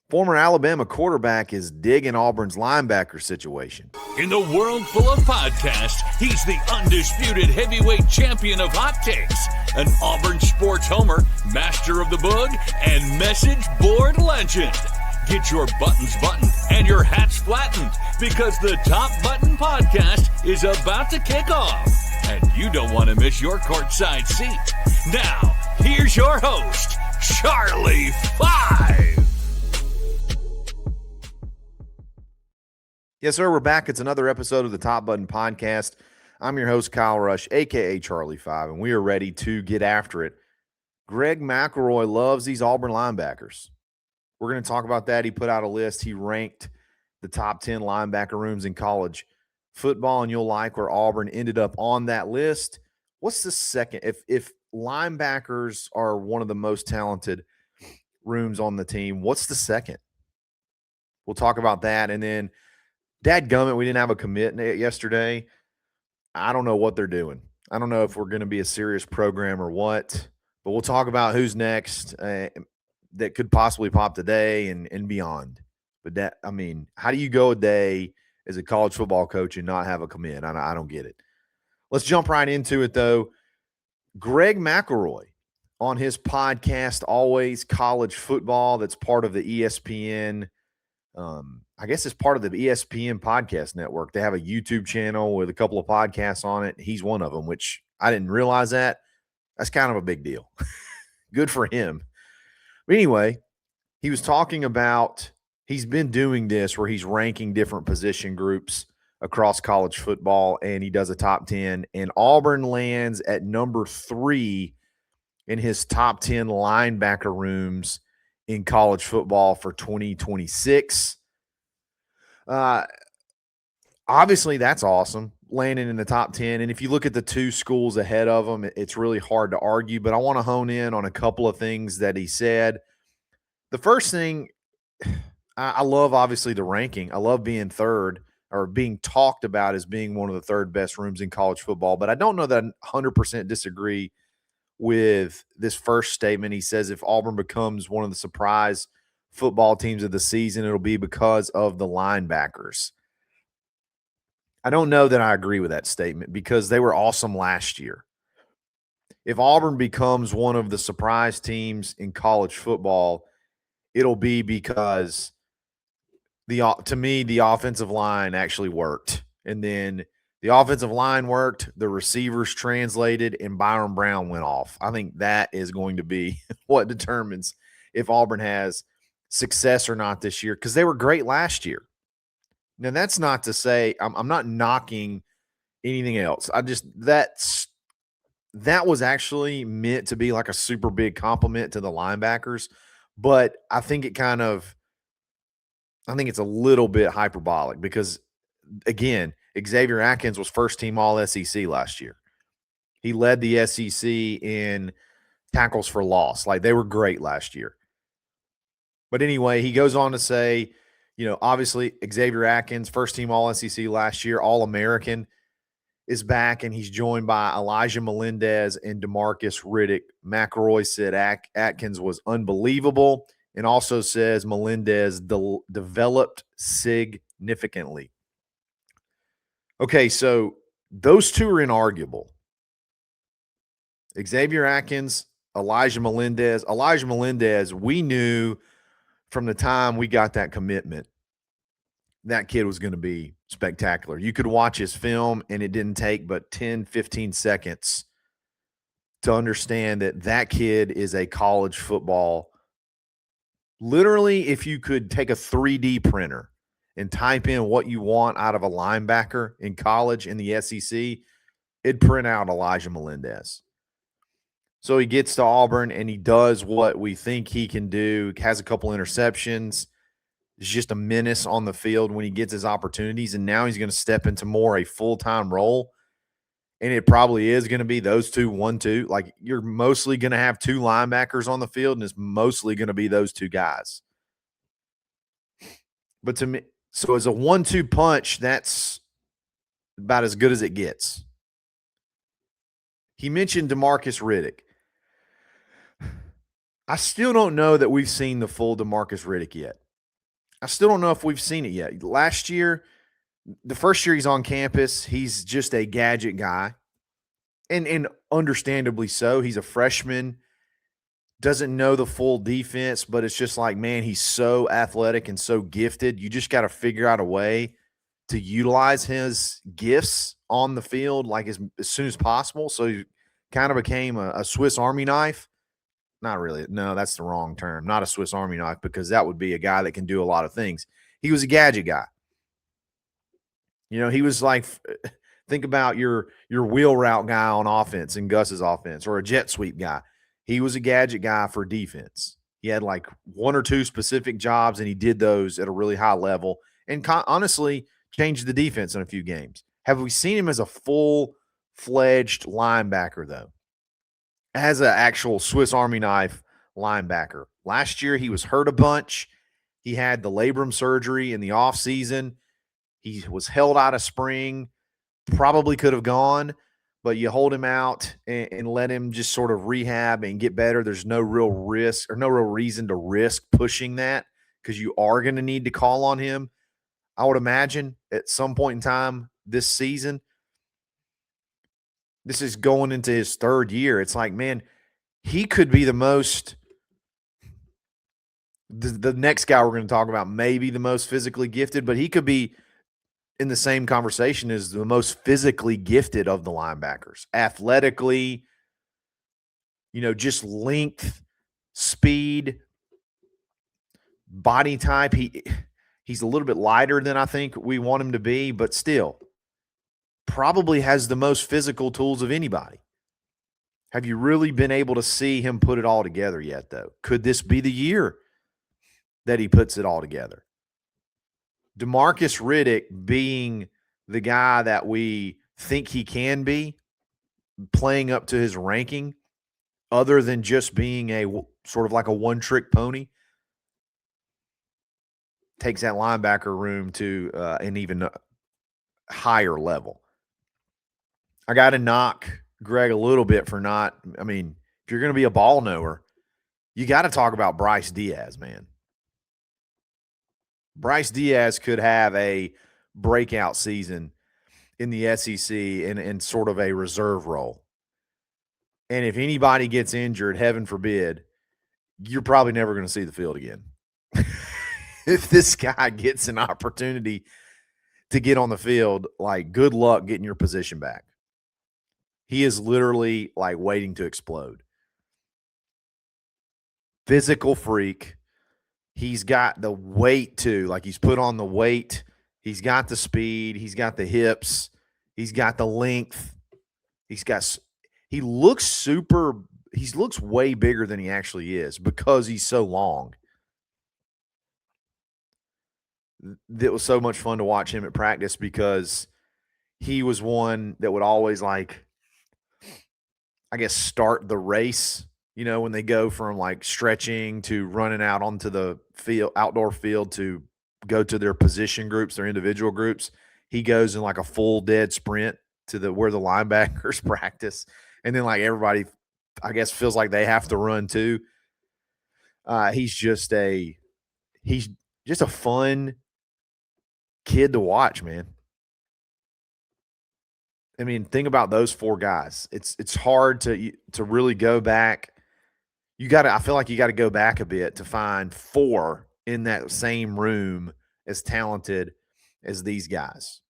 Former Alabama quarterback is digging Auburn's linebacker situation. In the world full of podcasts, he's the undisputed heavyweight champion of hot takes, an Auburn sports homer, master of the boog, and message board legend. Get your buttons buttoned and your hats flattened because the Top Button Podcast is about to kick off. And you don't want to miss your courtside seat. Now, here's your host, Charlie Five. Yes, sir, we're back. It's another episode of the Top Button Podcast. I'm your host, Kyle Rush, a.k.a. Charlie Five, and we are ready to get after it. Greg McElroy loves these Auburn linebackers. We're going to talk about that. He put out a list. He ranked the top 10 linebacker rooms in college football, and you'll like where Auburn ended up on that list. What's the second? If linebackers are one of the most talented rooms on the team, what's the second? We'll talk about that, and then dadgummit, we didn't have a commit yesterday. I don't know what they're doing. I don't know if we're going to be a serious program or what, but we'll talk about who's next that could possibly pop today and beyond. But how do you go a day as a college football coach and not have a commit? I don't get it. Let's jump right into it, though. Greg McElroy on his podcast, Always College Football, that's part of the ESPN I guess it's part of the ESPN podcast network. They have a YouTube channel with a couple of podcasts on it. He's one of them, which I didn't realize that. That's kind of a big deal. Good for him. But anyway, he was talking about he's been doing this where he's ranking different position groups across college football, and he does a top 10. And Auburn lands at number 3 in his top 10 linebacker rooms in college football for 2026. Obviously, that's awesome, landing in the top 10. And if you look at the two schools ahead of them, it's really hard to argue. But I want to hone in on a couple of things that he said. The first thing, I love, obviously, the ranking. I love being third or being talked about as being one of the third best rooms in college football. But I don't know that I 100% disagree with this first statement. He says if Auburn becomes one of the surprise football teams of the season, it'll be because of the linebackers. I don't know that I agree with that statement because they were awesome last year. If Auburn becomes one of the surprise teams in college football, it'll be because to me, the offensive line actually worked. And then the offensive line worked, the receivers translated, and Byron Brown went off. I think that is going to be what determines if Auburn has success or not this year, because they were great last year. Now, that's not to say I'm not knocking anything else. That was actually meant to be like a super big compliment to the linebackers, but I think it's a little bit hyperbolic because, again, Xavier Atkins was first team All SEC last year. He led the SEC in tackles for loss. Like, they were great last year. But anyway, he goes on to say, obviously Xavier Atkins, first team All SEC last year, All American, is back, and he's joined by Elijah Melendez and DeMarcus Riddick. McElroy said Atkins was unbelievable and also says Melendez developed significantly. Okay, so those two are inarguable. Xavier Atkins, Elijah Melendez, we knew from the time we got that commitment, that kid was going to be spectacular. You could watch his film, and it didn't take but 10, 15 seconds to understand that kid is a college football. Literally, if you could take a 3D printer and type in what you want out of a linebacker in college in the SEC, it'd print out Elijah Melendez. So he gets to Auburn, and he does what we think he can do. Has a couple interceptions. Is just a menace on the field when he gets his opportunities, and now he's going to step into more a full-time role, and it probably is going to be those two, 1-2. Like, you're mostly going to have two linebackers on the field, and it's mostly going to be those two guys. But to me, so as a 1-2 punch, that's about as good as it gets. He mentioned DeMarcus Riddick. I still don't know that we've seen the full DeMarcus Riddick yet. I still don't know if we've seen it yet. Last year, the first year he's on campus, he's just a gadget guy. And understandably so. He's a freshman, doesn't know the full defense, but it's just like, man, he's so athletic and so gifted. You just got to figure out a way to utilize his gifts on the field like as soon as possible. So he kind of became a Swiss Army knife. Not really. No, that's the wrong term. Not a Swiss Army knife, because that would be a guy that can do a lot of things. He was a gadget guy. He was like, think about your wheel route guy on offense in Gus's offense, or a jet sweep guy. He was a gadget guy for defense. He had like one or two specific jobs, and he did those at a really high level, and honestly changed the defense in a few games. Have we seen him as a full-fledged linebacker, though? As an actual Swiss Army knife linebacker. Last year, he was hurt a bunch. He had the labrum surgery in the offseason. He was held out of spring, probably could have gone, but you hold him out and let him just sort of rehab and get better. There's no real risk or no real reason to risk pushing that, because you are going to need to call on him, I would imagine, at some point in time this season. This is going into his third year. It's like, man, he could be the next guy we're going to talk about, maybe the most physically gifted, but he could be in the same conversation as the most physically gifted of the linebackers. Athletically, just length, speed, body type. He's a little bit lighter than I think we want him to be, but still probably has the most physical tools of anybody. Have you really been able to see him put it all together yet, though? Could this be the year that he puts it all together? DeMarcus Riddick being the guy that we think he can be, playing up to his ranking, other than just being a sort of like a one-trick pony, takes that linebacker room to an even higher level. I got to knock Greg a little bit for not – I mean, if you're going to be a ball knower, you got to talk about Bryce Diaz, man. Bryce Diaz could have a breakout season in the SEC in sort of a reserve role. And if anybody gets injured, heaven forbid, you're probably never going to see the field again. If this guy gets an opportunity to get on the field, like, good luck getting your position back. He is literally like waiting to explode. Physical freak. He's got the weight too. Like, he's put on the weight. He's got the speed. He's got the hips. He's got the length. He looks way bigger than he actually is because he's so long. It was so much fun to watch him at practice, because he was one that would always, like, I guess, start the race, when they go from like stretching to running out onto the field, outdoor field, to go to their position groups, their individual groups. He goes in like a full dead sprint to where the linebackers practice. And then, like, everybody, I guess, feels like they have to run too. He's just a fun kid to watch, man. I mean, think about those four guys. It's hard to really go back. I feel like you got to go back a bit to find four in that same room as talented as these guys.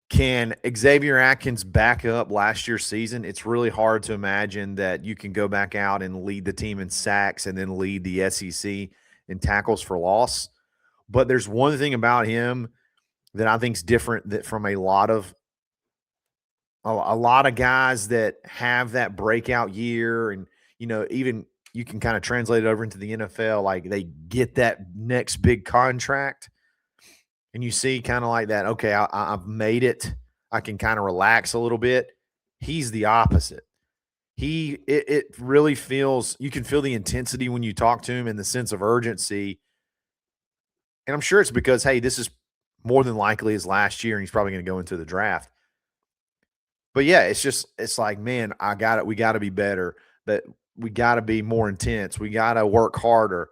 Can Xavier Atkins back up last year's season? It's really hard to imagine that you can go back out and lead the team in sacks and then lead the SEC in tackles for loss. But there's one thing about him that I think is different from a lot of guys that have that breakout year, and even you can kind of translate it over into the NFL. Like, they get that next big contract, and you see kind of like that. Okay, I've made it. I can kind of relax a little bit. He's the opposite. It really feels, you can feel the intensity when you talk to him, and the sense of urgency. And I'm sure it's because, hey, this is more than likely his last year, and he's probably going to go into the draft. But yeah, it's like, man, we got to be better. That we got to be more intense. We got to work harder.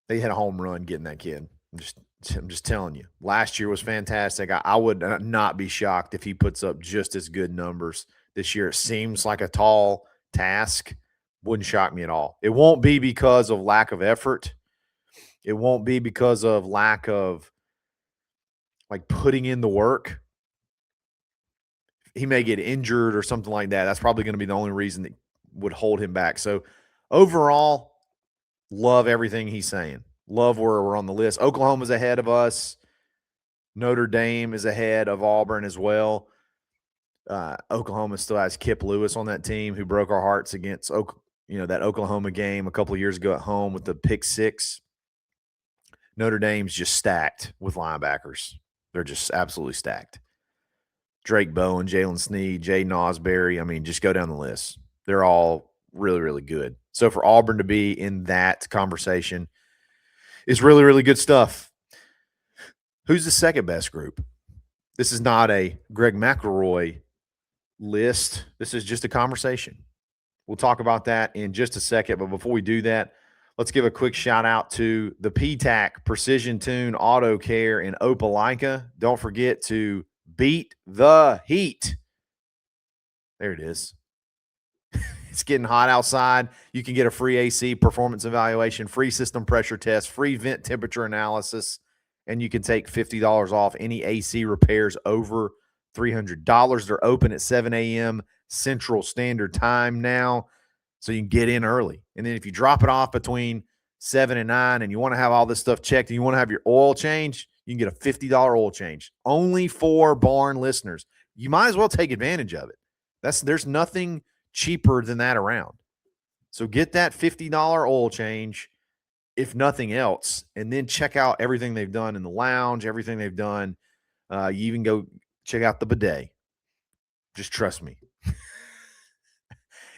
They hit a home run getting that kid. I'm just telling you. Last year was fantastic. I would not be shocked if he puts up just as good numbers this year. It seems like a tall task. Wouldn't shock me at all. It won't be because of lack of effort. It won't be because of lack of like putting in the work. He may get injured or something like that. That's probably going to be the only reason that would hold him back. So overall, love everything he's saying. Love where we're on the list. Oklahoma's ahead of us. Notre Dame is ahead of Auburn as well. Oklahoma still has Kip Lewis on that team, who broke our hearts against that Oklahoma game a couple of years ago at home with the pick six. Notre Dame's just stacked with linebackers. They're just absolutely stacked. Drake Bowen, Jalen Sneed, Jay Nosberry. I mean, just go down the list. They're all really, really good. So for Auburn to be in that conversation is really, really good stuff. Who's the second best group? This is not a Greg McElroy list. This is just a conversation. We'll talk about that in just a second. But before we do that, let's give a quick shout out to the PTAC Precision Tune Auto Care in Opelika. Don't forget to beat the heat. There it is. It's getting hot outside. You can get a free AC performance evaluation, free system pressure test, free vent temperature analysis, and you can take $50 off any AC repairs over $300. They're open at 7 a.m. Central Standard Time now, so you can get in early. And then if you drop it off between 7 and 9 and you want to have all this stuff checked and you want to have your oil change, you can get a $50 oil change only for Barn listeners. You might as well take advantage of it. There's nothing cheaper than that around. So get that $50 oil change, if nothing else, and then check out everything they've done in the lounge, everything they've done. You even go check out the bidet. Just trust me.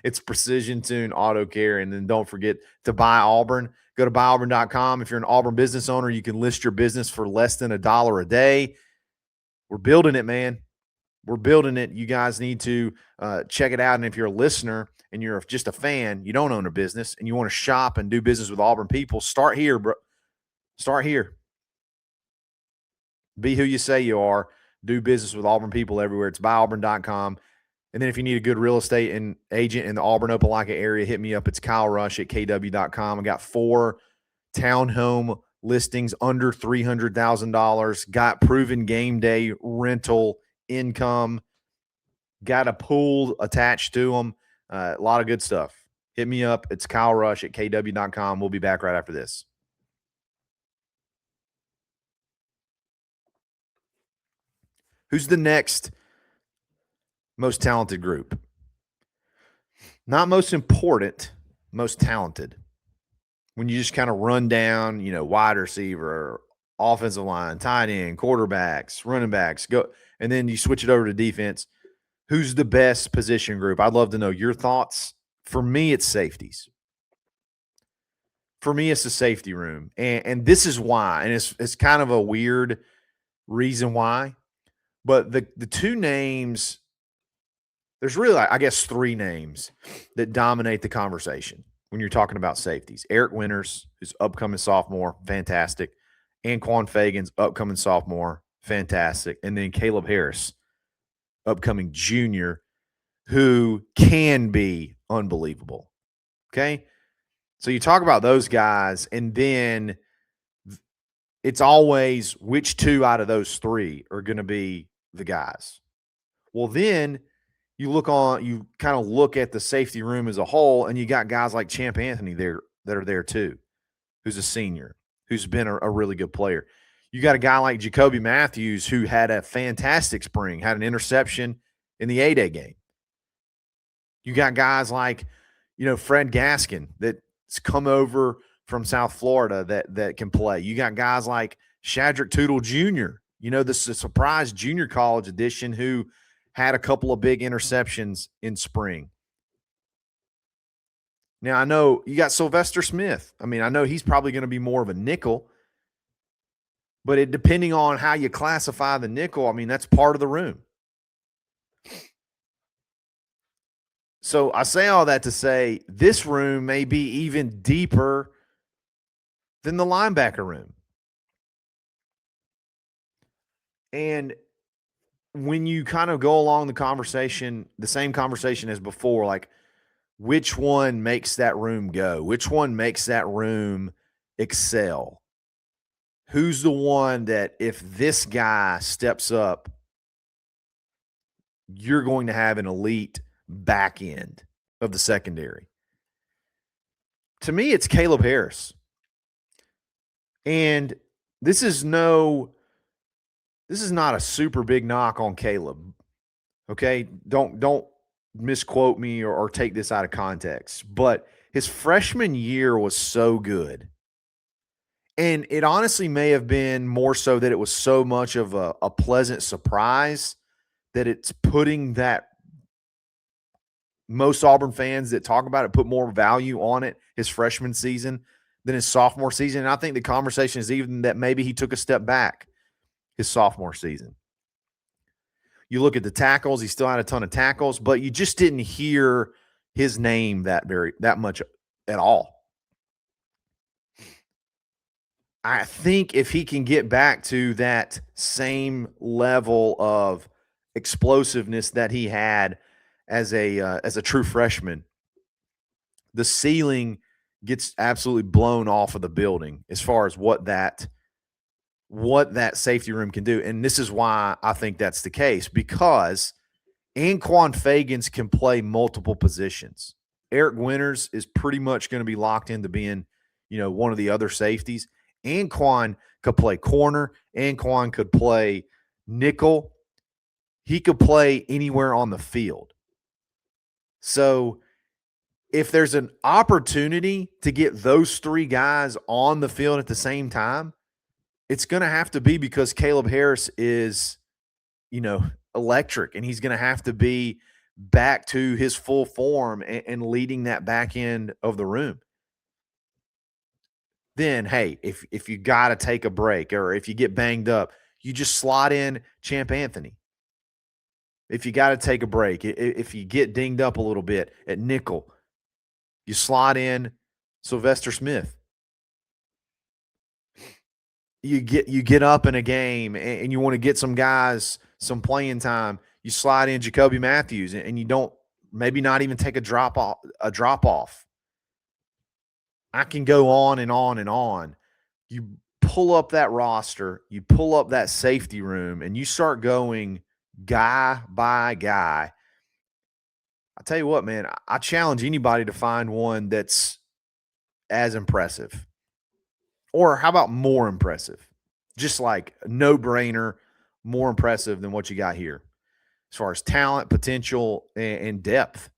It's Precision Tune Auto Care. And then don't forget to buy Auburn. Go to buyauburn.com. If you're an Auburn business owner, you can list your business for less than $1 a day. We're building it, man. We're building it. You guys need to check it out. And if you're a listener and you're just a fan, you don't own a business, and you want to shop and do business with Auburn people, start here, bro. Start here. Be who you say you are. Do business with Auburn people everywhere. It's buyauburn.com. And then if you need a good real estate and agent in the Auburn, Opelika area, hit me up. It's Kyle Rush at kw.com. I got 4 townhome listings under $300,000. Got proven game day rental income. Got a pool attached to them. A lot of good stuff. Hit me up. It's Kyle Rush at kw.com. We'll be back right after this. Who's the next most talented group? Not most important, most talented. When you just kind of run down, wide receiver, offensive line, tight end, quarterbacks, running backs, go, and then you switch it over to defense. Who's the best position group? I'd love to know your thoughts. For me, it's safeties. For me, it's the safety room. And this is why. And it's kind of a weird reason why. But the two names, there's really, I guess, 3 names that dominate the conversation when you're talking about safeties. Eric Winters, who's upcoming sophomore, fantastic. Anquan Fagan's upcoming sophomore, fantastic. And then Caleb Harris, upcoming junior, who can be unbelievable. Okay? So you talk about those guys, and then it's always which 2 out of those 3 are going to be the guys. Well, then you kind of look at the safety room as a whole, and you got guys like Champ Anthony there that are there too, who's a senior, who's been a really good player. You got a guy like Jacoby Matthews, who had a fantastic spring, had an interception in the A-Day game. You got guys like, Fred Gaskin that's come over from South Florida that can play. You got guys like Shadrick Tootle Jr., the surprise junior college edition, who had a couple of big interceptions in spring. Now, I know you got Sylvester Smith. I mean, I know he's probably going to be more of a nickel, but depending on how you classify the nickel, I mean, that's part of the room. So I say all that to say this room may be even deeper than the linebacker room. And when you kind of go along the conversation, the same conversation as before, like which one makes that room go? Which one makes that room excel? Who's the one that if this guy steps up, you're going to have an elite back end of the secondary? To me, it's Caleb Harris. And this is not a super big knock on Caleb. Okay? Don't misquote me or take this out of context. But his freshman year was so good. And it honestly may have been more so that it was so much of a pleasant surprise that it's putting that most Auburn fans that talk about it put more value on it his freshman season than his sophomore season. And I think the conversation is even that maybe he took a step back his sophomore season. You look at the tackles, he still had a ton of tackles, but you just didn't hear his name that much at all. I think if he can get back to that same level of explosiveness that he had as a true freshman, the ceiling gets absolutely blown off of the building as far as what that safety room can do. And this is why I think that's the case, because Anquan Fagans can play multiple positions. Eric Winters is pretty much going to be locked into being, one of the other safeties. Anquan could play corner. Anquan could play nickel. He could play anywhere on the field. So if there's an opportunity to get those three guys on the field at the same time, it's going to have to be because Caleb Harris is, electric, and he's going to have to be back to his full form and leading that back end of the room. Then, hey, if you got to take a break or if you get banged up, you just slot in Champ Anthony. If you got to take a break, if you get dinged up a little bit at nickel, you slot in Sylvester Smith. You get up in a game and you want to get some guys some playing time, you slide in Jacoby Matthews and you don't maybe not even take a drop off. I can go on and on and on. You pull up that roster, you pull up that safety room, and you start going guy by guy. I tell you what, man, I challenge anybody to find one that's as impressive. Or how about more impressive? Just like a no-brainer, more impressive than what you got here as far as talent, potential, and depth.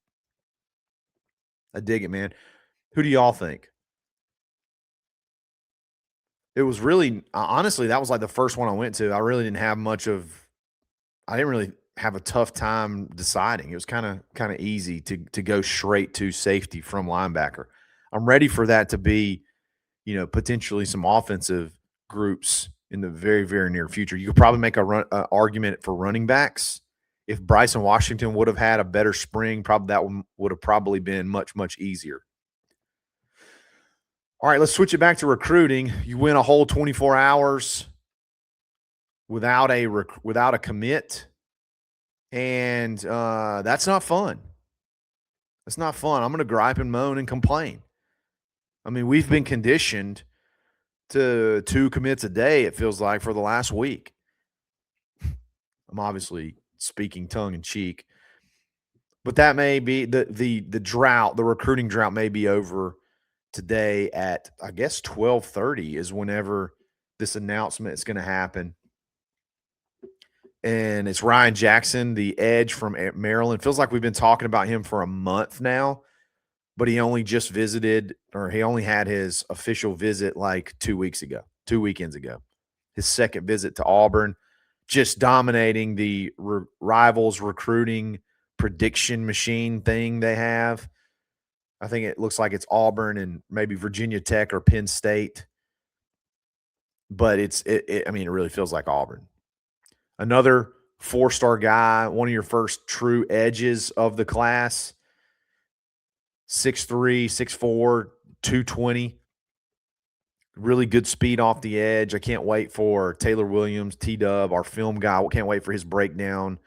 I dig it, man. Who do y'all think? It was really, honestly, that was like the first one I went to. I didn't really have a tough time deciding. It was kind of easy to go straight to safety from linebacker. I'm ready for that to be, potentially some offensive groups in the very, very near future. You could probably make an argument for running backs. If Bryson Washington would have had a better spring, probably that one would have probably been much, much easier. All right, let's switch it back to recruiting. You win a whole 24 hours without a commit, and that's not fun. That's not fun. I'm going to gripe and moan and complain. I mean, we've been conditioned to 2 commits a day, it feels like, for the last week. I'm obviously speaking tongue in cheek, but that may be the drought, the recruiting drought may be over today at, I guess, 12:30 is whenever this announcement is going to happen. And it's Ryan Jackson, the edge from Maryland. Feels like we've been talking about him for a month now, but he only just visited, or he only had his official visit like 2 weekends ago. His second visit to Auburn, just dominating the Rivals recruiting prediction machine thing they have. I think it looks like it's Auburn and maybe Virginia Tech or Penn State. But it really feels like Auburn. Another 4-star guy, one of your first true edges of the class, 6'3", 6'4", 220. Really good speed off the edge. I can't wait for Taylor Williams, T-Dub, our film guy. We can't wait for his breakdown.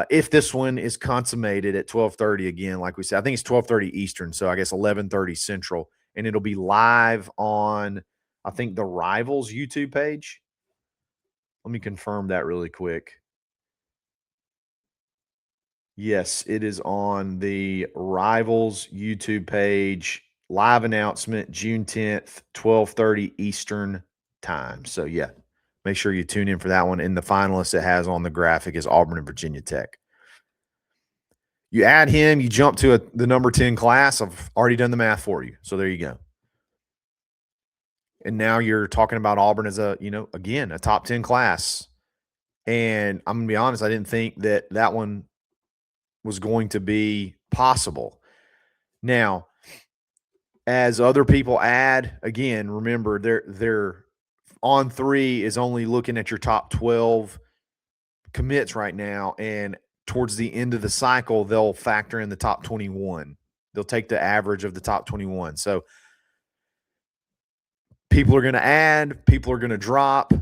If this one is consummated at 12:30 again, like we said, I think it's 12:30 Eastern, so I guess 11:30 Central, and it'll be live on, I think, the Rivals YouTube page. Let me confirm that really quick. Yes, it is on the Rivals YouTube page. Live announcement, June 10th, 12:30 Eastern time. So, yeah, make sure you tune in for that one. And the finalists it has on the graphic is Auburn and Virginia Tech. You add him, you jump to the number 10 class. I've already done the math for you. So, there you go. And now you're talking about Auburn as again, a top 10 class. And I'm going to be honest, I didn't think that one was going to be possible. Now, as other people add, again, remember they're on 3 is only looking at your top 12 commits right now, and towards the end of the cycle, they'll factor in the top 21. They'll take the average of the top 21. So people are going to add, people are going to drop.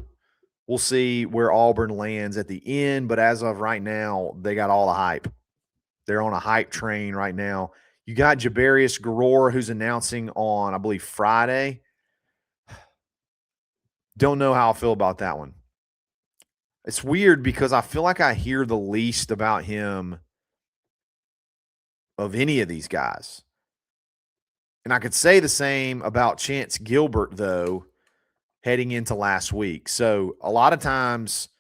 We'll see where Auburn lands at the end, but as of right now, they got all the hype. They're on a hype train right now. You got Jabarius Garor, who's announcing on, I believe, Friday. Don't know how I feel about that one. It's weird because I feel like I hear the least about him of any of these guys. And I could say the same about Chance Gilbert, though, heading into last week. So a lot of times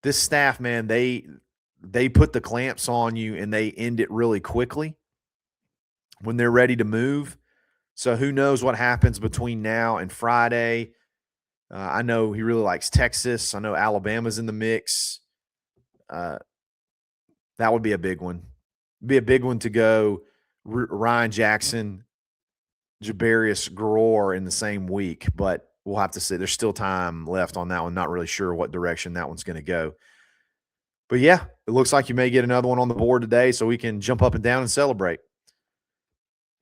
this staff, man, they put the clamps on you and they end it really quickly when they're ready to move. So who knows what happens between now and Friday. I know he really likes Texas. I know Alabama's in the mix. That would be a big one. Be a big one to go Ryan Jackson, Jabarius Garor in the same week, but we'll have to see. There's still time left on that one. Not really sure what direction that one's going to go. But, yeah, it looks like you may get another one on the board today so we can jump up and down and celebrate.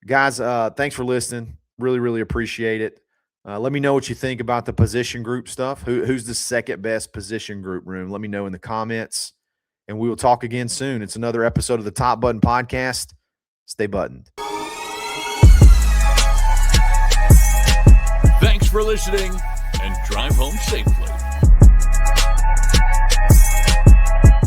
Guys, thanks for listening. Really, really appreciate it. Let me know what you think about the position group stuff. Who's the second best position group room? Let me know in the comments, and we will talk again soon. It's another episode of the Top Button Podcast. Stay buttoned. Thanks for listening, and drive home safely.